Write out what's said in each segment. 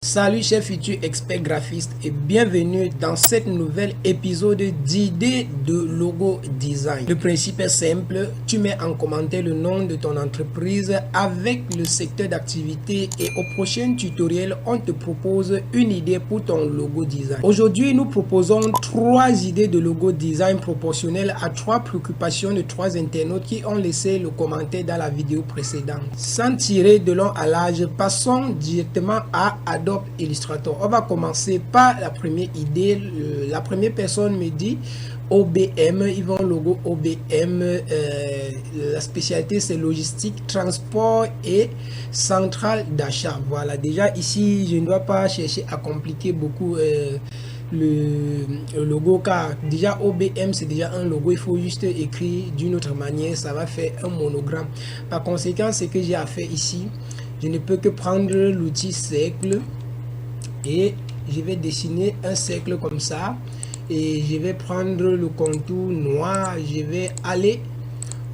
Salut chers futurs experts graphistes et bienvenue dans cette nouvel épisode d'idées de logo design. Le principe est simple, tu mets en commentaire le nom de ton entreprise avec le secteur d'activité et au prochain tutoriel, on te propose une idée pour ton logo design. Aujourd'hui, nous proposons 3 idées de logo design proportionnelles à 3 préoccupations de 3 internautes qui ont laissé le commentaire dans la vidéo précédente. Sans tirer de long à large, passons directement à Adobe Illustrator. On va commencer par la première idée. La première personne me dit OBM, ils vont logo OBM, la spécialité c'est logistique, transport et centrale d'achat. Voilà, déjà ici je ne dois pas chercher à compliquer beaucoup le logo, car déjà OBM c'est déjà un logo, il faut juste écrire d'une autre manière, ça va faire un monogramme. Par conséquent, ce que j'ai à faire ici, je ne peux que prendre l'outil cercle et je vais dessiner un cercle comme ça et je vais prendre le contour noir, je vais aller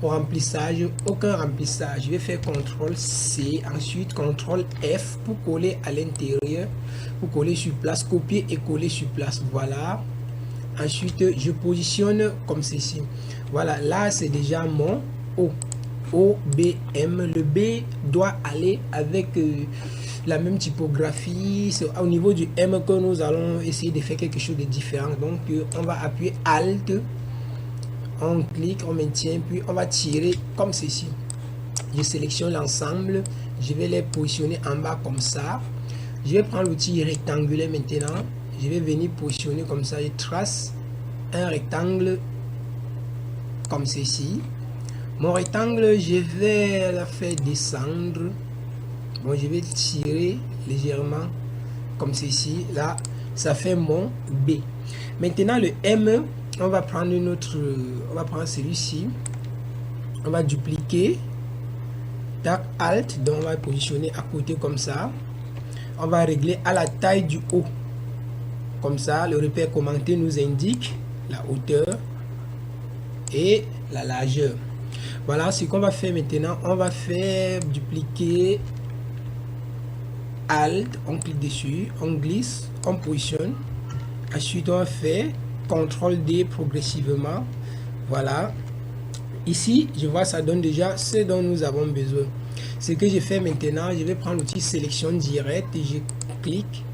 au remplissage, aucun remplissage, je vais faire CTRL C, ensuite CTRL F pour coller à l'intérieur, pour coller sur place, copier et coller sur place. Voilà, ensuite je positionne comme ceci. Voilà, là c'est déjà mon OBM. Le B doit aller avec la même typographie. C'est au niveau du M que nous allons essayer de faire quelque chose de différent. Donc on va appuyer Alt, on clique, on maintient, puis on va tirer comme ceci. Je sélectionne l'ensemble, je vais les positionner en bas comme ça. Je vais prendre l'outil rectangulaire maintenant, je vais venir positionner comme ça, je trace un rectangle comme ceci. Mon rectangle, je vais la faire descendre. Bon, je vais tirer légèrement comme ceci. Là, ça fait mon B. Maintenant, le M, on va prendre une autre. On va prendre celui-ci. On va dupliquer. Tac, Alt. Donc, on va positionner à côté comme ça. On va régler à la taille du haut. Comme ça, le repère commenté nous indique la hauteur et la largeur. Voilà ce qu'on va faire maintenant. On va faire dupliquer, Alt, on clique dessus, on glisse, on positionne. Ensuite, on va faire CTRL D progressivement. Voilà. Ici, je vois ça donne déjà ce dont nous avons besoin. Ce que je fais maintenant, je vais prendre l'outil sélection directe et je clique.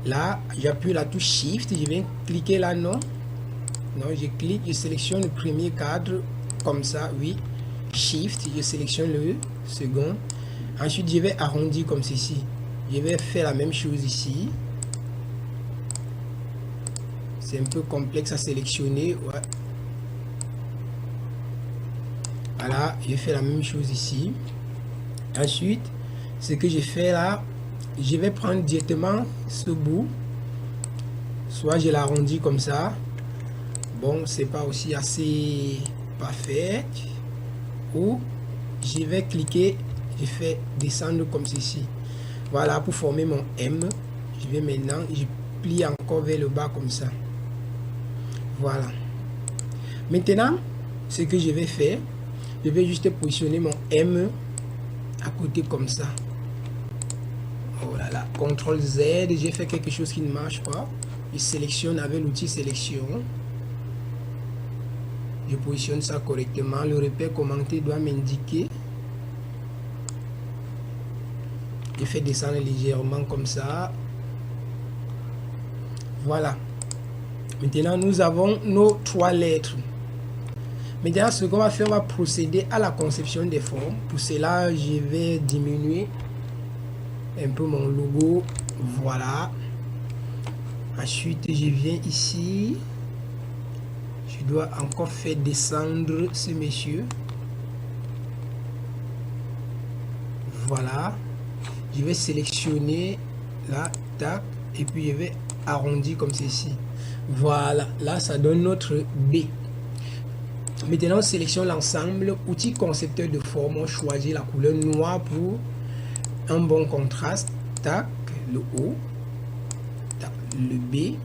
Là, j'appuie la touche Shift. Je vais cliquer là, non. Non, je clique, je sélectionne le premier cadre comme ça, oui. Shift, je sélectionne le second. Ensuite, je vais arrondir comme ceci. Je vais faire la même chose ici. C'est un peu complexe à sélectionner. Ouais. Voilà, je fais la même chose ici. Ensuite, ce que je fais là, je vais prendre directement ce bout. Soit je l'arrondis comme ça. Bon, c'est pas aussi assez parfait. Ou je vais cliquer, je fais descendre comme ceci. Voilà, pour former mon M. Je vais maintenant, je plie encore vers le bas comme ça. Voilà. Maintenant, ce que je vais faire, je vais juste positionner mon M à côté comme ça. Oh là là, CTRL Z, j'ai fait quelque chose qui ne marche pas. Je sélectionne avec l'outil sélection. Je positionne ça correctement. Le repère commenté doit m'indiquer. Je fais descendre légèrement comme ça. Voilà. Maintenant, nous avons nos 3 lettres. Maintenant, ce qu'on va faire, on va procéder à la conception des formes. Pour cela, je vais diminuer un peu mon logo. Voilà. Ensuite, je viens ici. Je dois encore faire descendre ce monsieur. Voilà. Je vais sélectionner là, tac, et puis je vais arrondir comme ceci. Voilà. Là, ça donne notre B. Maintenant, on sélectionne l'ensemble. Outil concepteur de forme, on choisit la couleur noire pour un bon contraste. Tac, le O, tac, le B,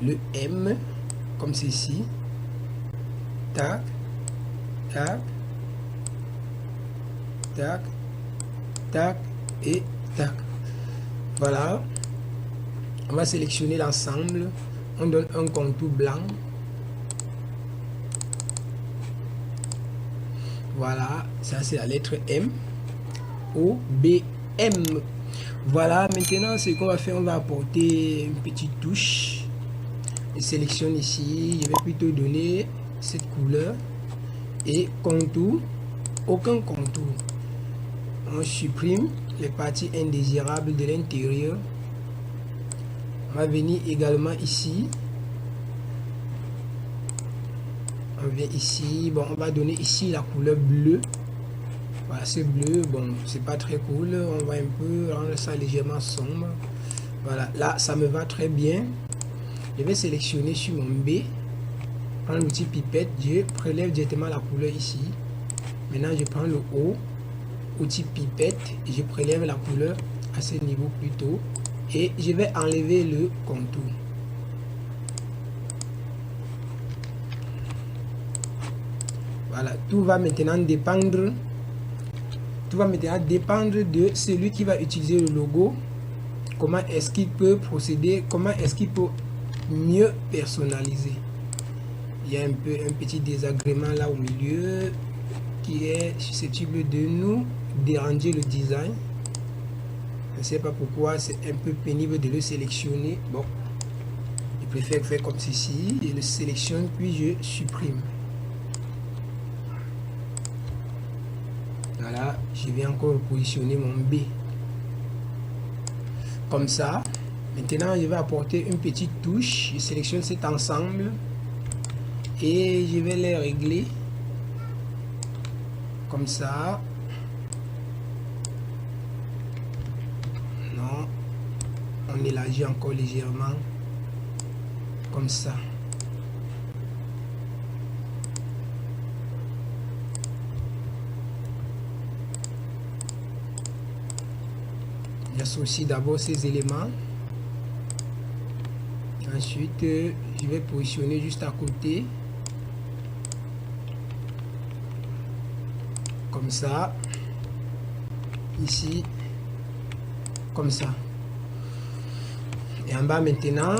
le M, comme ceci. Tac, tac, tac, tac et tac. Voilà, on va sélectionner l'ensemble, on donne un contour blanc. Voilà, ça c'est la lettre M, O, B, M. Voilà, maintenant ce qu'on va faire, on va apporter une petite touche. Je sélectionne ici, je vais plutôt donner cette couleur et contour, aucun contour. On supprime les parties indésirables de l'intérieur. On va venir également ici. On vient ici, bon, on va donner ici la couleur bleue. Voilà, c'est bleu, bon, c'est pas très cool. On va un peu rendre ça légèrement sombre. Voilà, là, ça me va très bien. Je vais sélectionner sur mon B, prendre l'outil pipette, je prélève directement la couleur ici. Maintenant, je prends le O, outil pipette, et je prélève la couleur à ce niveau plutôt. Et je vais enlever le contour. Voilà, tout va maintenant dépendre. Tout va maintenant dépendre de celui qui va utiliser le logo. Comment est-ce qu'il peut procéder, comment est-ce qu'il peut mieux personnaliser. Il y a un petit désagrément là au milieu qui est susceptible de nous déranger le design. Je ne sais pas pourquoi, c'est un peu pénible de le sélectionner. Bon, je préfère faire comme ceci. Je le sélectionne puis je supprime. Voilà, je vais encore positionner mon B comme ça. Maintenant, je vais apporter une petite touche. Je sélectionne cet ensemble et je vais les régler comme ça. Non, on élargit encore légèrement comme ça. J'associe d'abord ces éléments. Ensuite, je vais positionner juste à côté. Comme ça. Ici. Comme ça. Et en bas maintenant,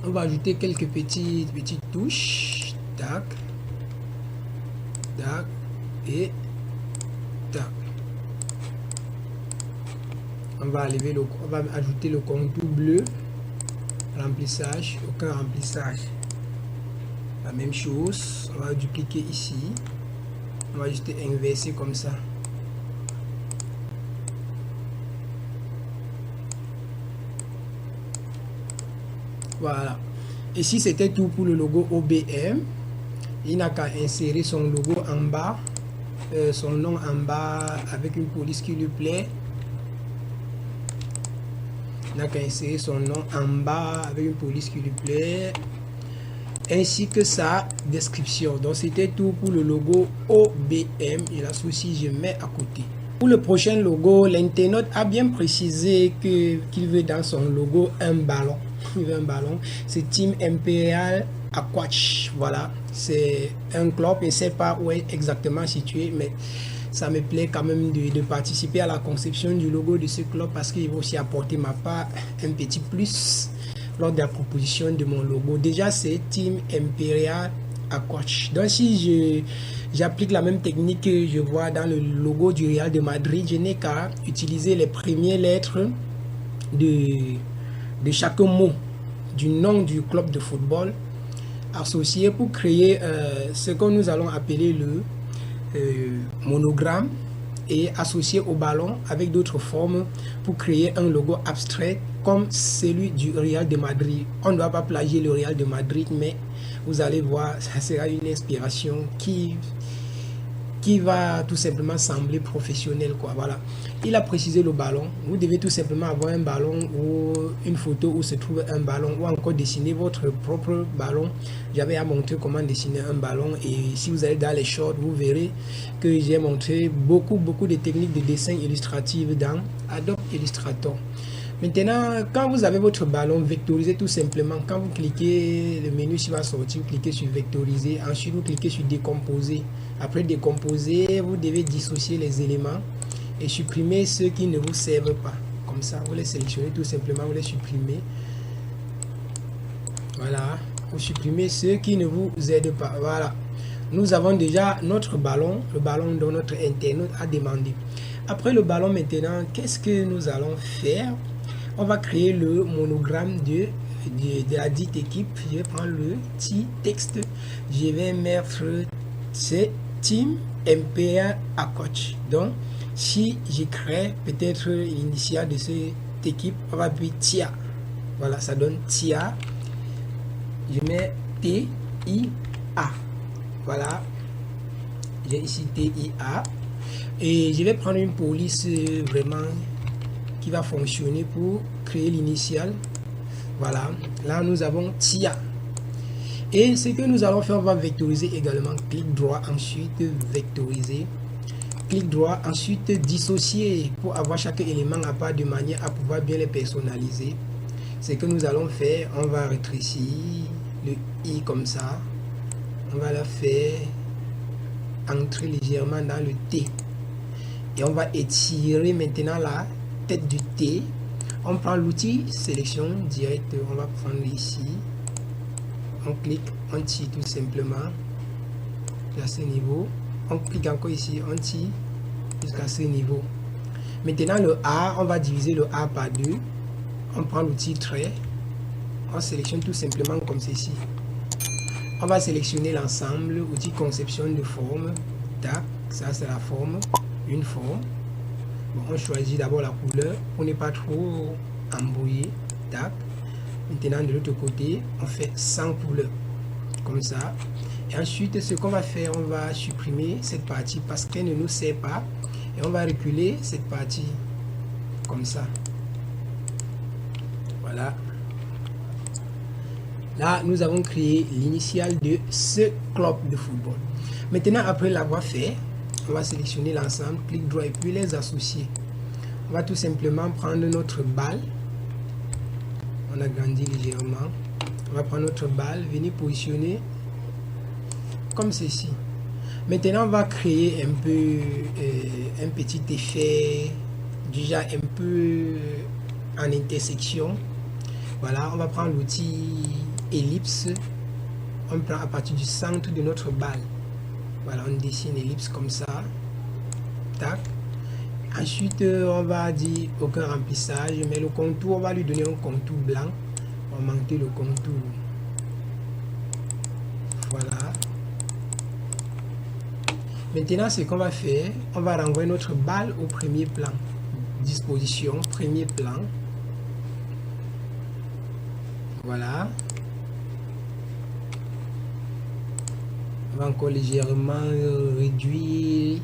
on va ajouter quelques petites touches. Tac. Tac. Et tac. On va ajouter le contour bleu, remplissage, aucun remplissage. La même chose, on va dupliquer ici, on va juste inverser comme ça. Voilà. Ici c'était tout pour le logo OBM. Il n'a qu'à insérer son logo en bas, son nom en bas avec une police qui lui plaît. Il n'a qu'à insérer son nom en bas avec une police qui lui plaît, ainsi que sa description. Donc c'était tout pour le logo OBM et la souci je mets à côté. Pour le prochain logo, l'internaute a bien précisé qu'il veut dans son logo un ballon. Il veut un ballon. C'est Team Imperial Aquatch. Voilà, c'est un club. Je ne sais pas où est exactement situé, mais ça me plaît quand même de participer à la conception du logo de ce club parce qu'il va aussi apporter ma part un petit plus lors de la proposition de mon logo. Déjà, c'est Team Imperial Aquatch. Donc, si j'applique la même technique que je vois dans le logo du Real de Madrid, je n'ai qu'à utiliser les premières lettres de chaque mot du nom du club de football associé pour créer ce que nous allons appeler le monogramme et associé au ballon avec d'autres formes pour créer un logo abstrait comme celui du Real de Madrid. On ne doit pas plagier le Real de Madrid, mais vous allez voir, ça sera une inspiration qui va tout simplement sembler professionnel, quoi. Voilà, il a précisé le ballon. Vous devez tout simplement avoir un ballon ou une photo où se trouve un ballon ou encore dessiner votre propre ballon. J'avais à montrer comment dessiner un ballon et si vous allez dans les shorts, vous verrez que j'ai montré beaucoup de techniques de dessin illustratif dans Adobe Illustrator. Maintenant, quand vous avez votre ballon, vectorisez tout simplement. Quand vous cliquez, le menu va sortir, vous cliquez sur vectoriser. Ensuite, vous cliquez sur décomposer. Après décomposer, vous devez dissocier les éléments et supprimer ceux qui ne vous servent pas. Comme ça, vous les sélectionnez tout simplement, vous les supprimez. Voilà, vous supprimez ceux qui ne vous aident pas. Voilà, nous avons déjà notre ballon, le ballon dont notre internaute a demandé. Après le ballon maintenant, qu'est-ce que nous allons faire? On va créer le monogramme de la dite équipe. Je vais prendre le petit texte, je vais mettre c'est Team MPA à coach. Donc si je crée peut-être l'initiale de cette équipe, on va appuyer TIA. Voilà, ça donne TIA. Je mets TIA. Voilà, j'ai ici TIA. Et je vais prendre une police vraiment qui va fonctionner pour créer l'initiale. Voilà, là nous avons TIA. Et ce que nous allons faire, on va vectoriser également. Clic droit, ensuite vectoriser. Clic droit, ensuite dissocier pour avoir chaque élément à part de manière à pouvoir bien les personnaliser. Ce que nous allons faire, on va rétrécir le I comme ça. On va la faire entrer légèrement dans le T. Et on va étirer maintenant la tête du T. On prend l'outil sélection direct. On va prendre ici. On clique, on tire tout simplement à ce niveau. On clique encore ici, on tire jusqu'à ce niveau. Maintenant le A, on va diviser le A par 2. On prend l'outil trait. On sélectionne tout simplement comme ceci. On va sélectionner l'ensemble, outil conception de forme. Tac, ça c'est la forme, une forme. Bon, on choisit d'abord la couleur pour ne pas trop embrouiller. Tac. Maintenant de l'autre côté, on fait sans couleur, comme ça. Et ensuite, ce qu'on va faire, on va supprimer cette partie parce qu'elle ne nous sert pas. Et on va reculer cette partie, comme ça. Voilà. Là, nous avons créé l'initiale de ce club de football. Maintenant, après l'avoir fait, on va sélectionner l'ensemble, clic droit et puis les associer. On va tout simplement prendre notre balle. On agrandit légèrement. On va prendre notre balle, venir positionner comme ceci. Maintenant, on va créer un peu un petit effet déjà un peu en intersection. Voilà, on va prendre l'outil ellipse. On prend à partir du centre de notre balle. Voilà, on dessine ellipse comme ça. Tac. Ensuite, on va dire aucun remplissage, mais le contour, on va lui donner un contour blanc. On va monter le contour. Voilà. Maintenant, ce qu'on va faire, on va renvoyer notre balle au premier plan. Disposition, premier plan. Voilà. On va encore légèrement réduire.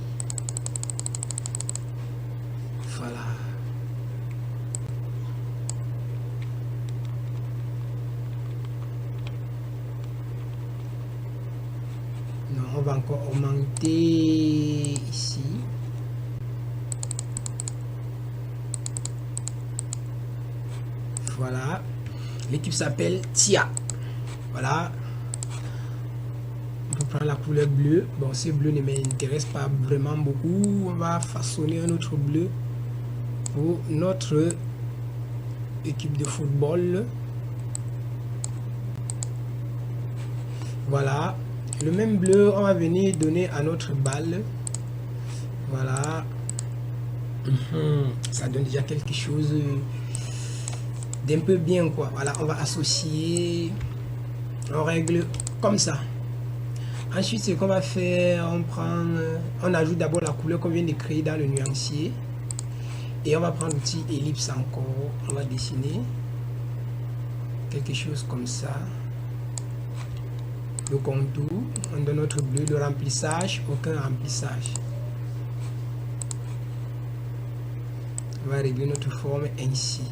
Voilà. Non, on va encore augmenter ici. Voilà. L'équipe s'appelle TIA. Voilà. On peut prendre la couleur bleue. Bon, ce bleu ne m'intéresse pas vraiment beaucoup. On va façonner un autre bleu pour notre équipe de football. Voilà. Le même bleu, on va venir donner à notre balle. Voilà. Ça donne déjà quelque chose d'un peu bien, quoi. Voilà, on va associer. On règle comme ça. Ensuite, ce qu'on va faire, on ajoute d'abord la couleur qu'on vient de créer dans le nuancier. Et on va prendre l'outil ellipse encore. On va dessiner quelque chose comme ça. Le contour, on donne notre bleu, le remplissage, aucun remplissage. On va régler notre forme ainsi.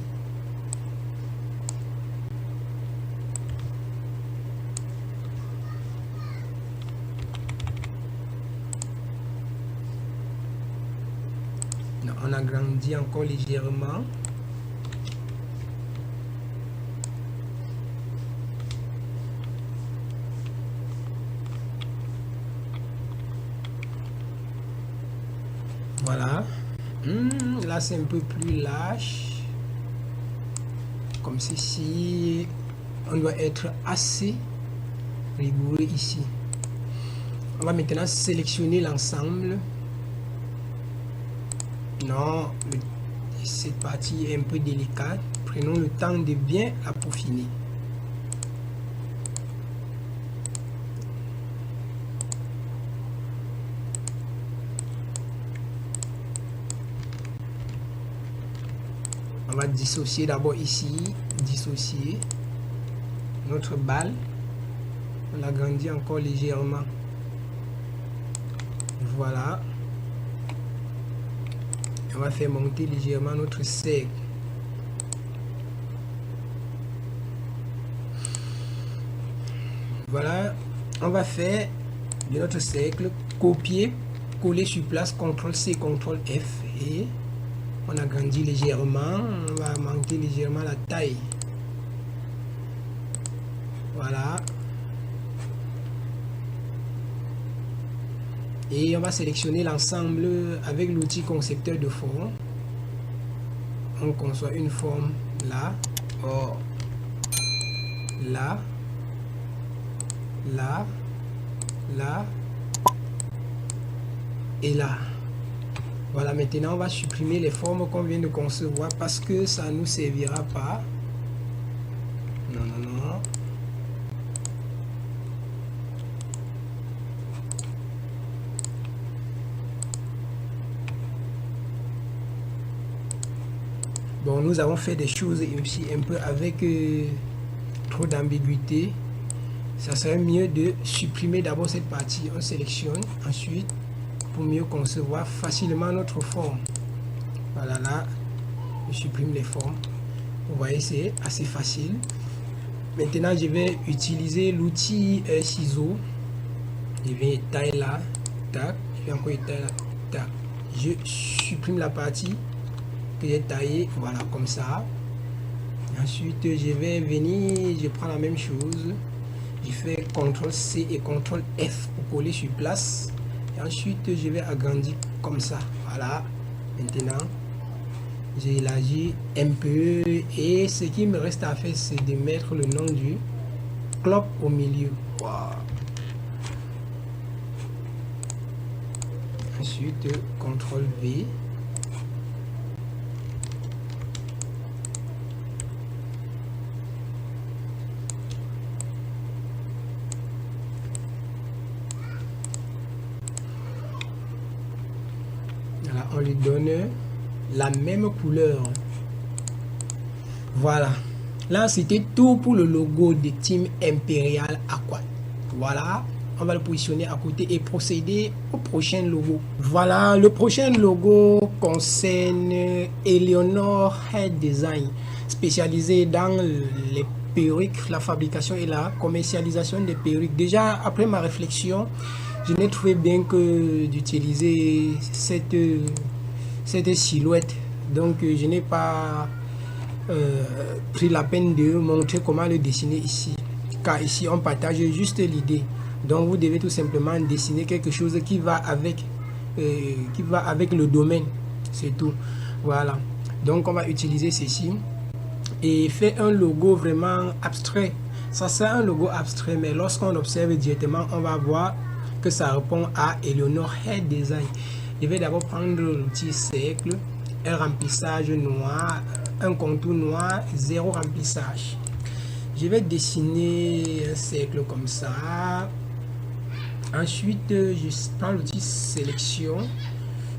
Non, on agrandit encore légèrement. Voilà. Là, c'est un peu plus lâche. Comme ceci. On doit être assez rigoureux ici. On va maintenant sélectionner l'ensemble. Non, cette partie est un peu délicate. Prenons le temps de bien la peaufiner. On va dissocier d'abord ici, dissocier notre balle. On l'agrandit encore légèrement. Voilà. On va faire monter légèrement notre cercle. Voilà. On va faire de notre cercle copier, coller sur place, CTRL-C, CTRL-F et on agrandit légèrement. On va monter légèrement la taille. Voilà. Et on va sélectionner l'ensemble avec l'outil concepteur de forme. On conçoit une forme là, là, là, là et là. Voilà, maintenant on va supprimer les formes qu'on vient de concevoir parce que ça ne nous servira pas. Non, non, non. Bon, nous avons fait des choses aussi un peu avec trop d'ambiguïté. Ça serait mieux de supprimer d'abord cette partie. On sélectionne ensuite pour mieux concevoir facilement notre forme. Voilà, là, je supprime les formes. Vous voyez, c'est assez facile. Maintenant, je vais utiliser l'outil ciseau. Je vais tailler là, tac. Je vais encore tailler là, tac. Je supprime la partie que j'ai taillé, voilà, comme ça. Ensuite je vais venir, je prends la même chose, je fais CTRL-C et CTRL-F pour coller sur place et ensuite je vais agrandir comme ça. Voilà, maintenant j'élargis un peu et ce qui me reste à faire c'est de mettre le nom du club au milieu. Wow. Ensuite CTRL-V. On lui donne la même couleur. Voilà. Là, c'était tout pour le logo de Team Imperial Aqua. Voilà. On va le positionner à côté et procéder au prochain logo. Voilà. Le prochain logo concerne Eleonore Hair Design, spécialisé dans les perruques, la fabrication et la commercialisation des perruques. Déjà, après ma réflexion, je n'ai trouvé bien que d'utiliser cette silhouette. Donc, je n'ai pas pris la peine de montrer comment le dessiner ici. Car ici, on partage juste l'idée. Donc, vous devez tout simplement dessiner quelque chose qui va avec le domaine. C'est tout. Voilà. Donc, on va utiliser ceci et faire un logo vraiment abstrait. Ça, c'est un logo abstrait, mais lorsqu'on observe directement, on va voir que ça répond à Eleonore Hair Design. Je vais d'abord prendre l'outil cercle, un remplissage noir, un contour noir, 0 remplissage. Je vais dessiner un cercle comme ça. Ensuite, je prends l'outil sélection.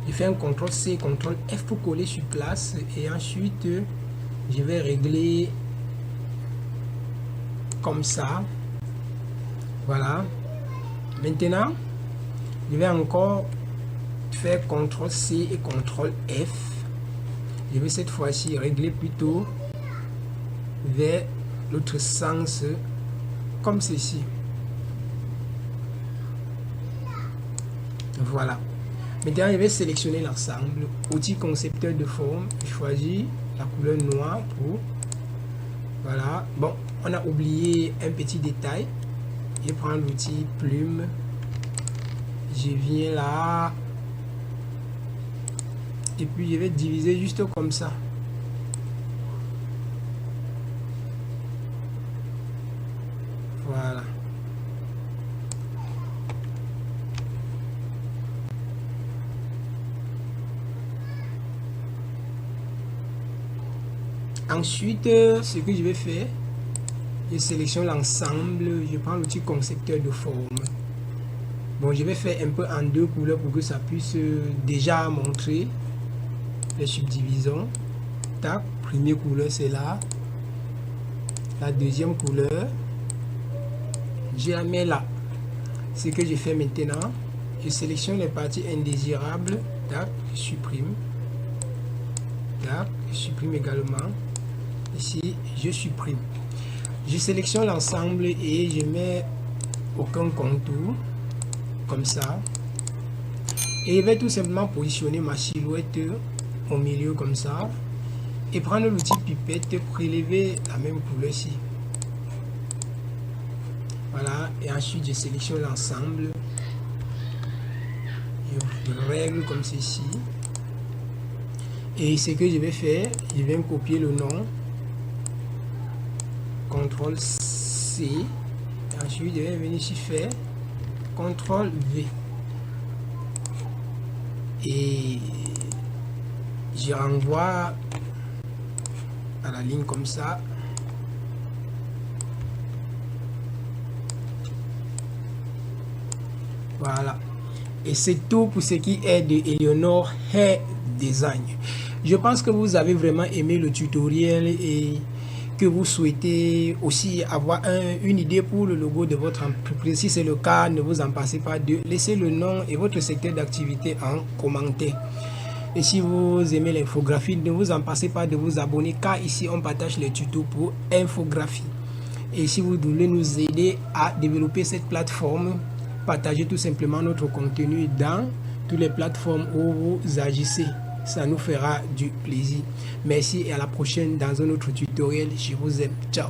Je fais un CTRL-C, CTRL-F pour coller sur place. Et ensuite, je vais régler comme ça. Voilà. Maintenant, je vais encore faire CTRL-C et CTRL-F. Je vais cette fois-ci régler plutôt vers l'autre sens, comme ceci. Voilà. Maintenant, je vais sélectionner l'ensemble. Outil concepteur de forme. Je choisis la couleur noire pour... Voilà. Bon, on a oublié un petit détail. Je prends l'outil plume, je viens là Et puis je vais diviser juste comme ça. Voilà. Ensuite, ce que je vais faire, je sélectionne l'ensemble, je prends l'outil concepteur de forme. Bon, je vais faire un peu en deux couleurs pour que ça puisse déjà montrer les subdivisions. Tac, première couleur c'est là. La deuxième couleur, je la mets là. Ce que je fais maintenant, je sélectionne les parties indésirables. Tac, je supprime. Tac, je supprime également. Ici, je supprime. Je sélectionne l'ensemble et je mets aucun contour. Comme ça. Et je vais tout simplement positionner ma silhouette au milieu comme ça. Et prendre l'outil pipette, prélever la même couleur ici. Voilà. Et ensuite, je sélectionne l'ensemble. Je règle comme ceci. Et ce que je vais faire, je vais copier le nom. CTRL C. Et ensuite, je vais venir ici faire CTRL V. Et je renvoie à la ligne comme ça. Voilà. Et c'est tout pour ce qui est de Eleonore Hair Design. Je pense que vous avez vraiment aimé le tutoriel et que vous souhaitez aussi avoir une idée pour le logo de votre entreprise. Si c'est le cas, ne vous en passez pas de laisser le nom et votre secteur d'activité en commentaire. Et si vous aimez l'infographie, ne vous en passez pas de vous abonner car ici on partage les tutos pour infographie. Et si vous voulez nous aider à développer cette plateforme, partagez tout simplement notre contenu dans toutes les plateformes où vous agissez. Ça nous fera du plaisir. Merci et à la prochaine dans un autre tutoriel. Je vous aime. Ciao.